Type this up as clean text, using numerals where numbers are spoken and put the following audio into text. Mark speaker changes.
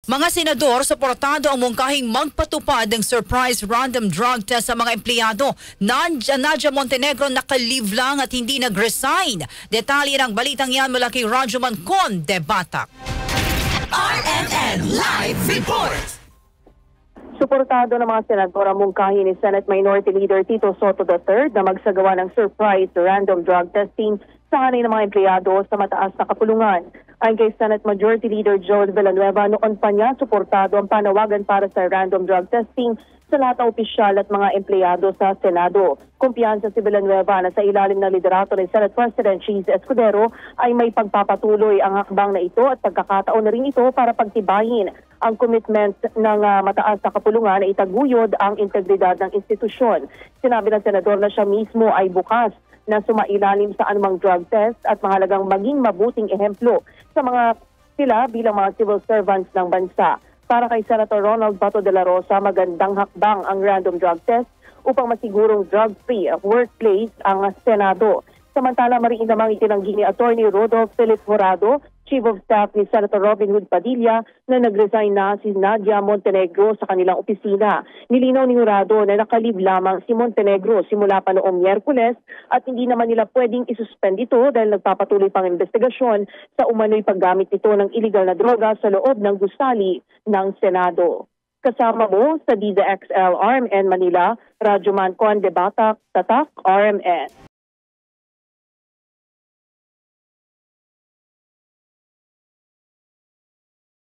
Speaker 1: Mga senador, suportado ang mungkahing magpatupad ng surprise random drug test sa mga empleyado. Nadia Montenegro naka-leave lang at hindi nag-resign. Detalye ng balitang yan mula kay Rajuman Conde Batak.
Speaker 2: RMN Live Report!
Speaker 3: Suportado ng mga senador ang mungkahi ni Senate Minority Leader Tito Soto III na magsagawa ng surprise random drug testing sa hanay ng mga empleyado sa mataas na kapulungan. Ayon kay Senate Majority Leader Joel Villanueva, noon pa niya suportado ang panawagan para sa random drug testing sa lahat ng opisyal at mga empleyado sa Senado. Kumpiyansa si Villanueva na sa ilalim ng liderato ni Senate President Cheese Escudero ay may pagpapatuloy ang hakbang na ito at pagkakataon na rin ito para pagtibayin ang commitment ng mataas na kapulungan na itaguyod ang integridad ng institusyon. Sinabi ng senador na siya mismo ay bukas na sumailalim sa anumang drug test at mahalagang maging mabuting ehemplo sa mga sila bilang mga civil servants ng bansa. Para kay Senator Ronald Bato de la Rosa, magandang hakbang ang random drug test upang masigurong drug-free workplace ang Senado. Samantala, mariin namang itinanggi ni Atty. Rodolfo Feliz Jurado, Chief of Staff ni Senator Robin Hood Padilla, na nag-resign na si Nadia Montenegro sa kanilang opisina. Nilinaw ni Jurado na nakalib lamang si Montenegro simula pa noong Miyerkules at hindi naman nila pwedeng isuspend ito dahil nagpapatuloy pang investigasyon sa umano'y paggamit nito ng illegal na droga sa loob ng gusali ng Senado. Kasama mo sa DZXL RMN Manila, Rajuman Conde Batak, Tatak, RMN.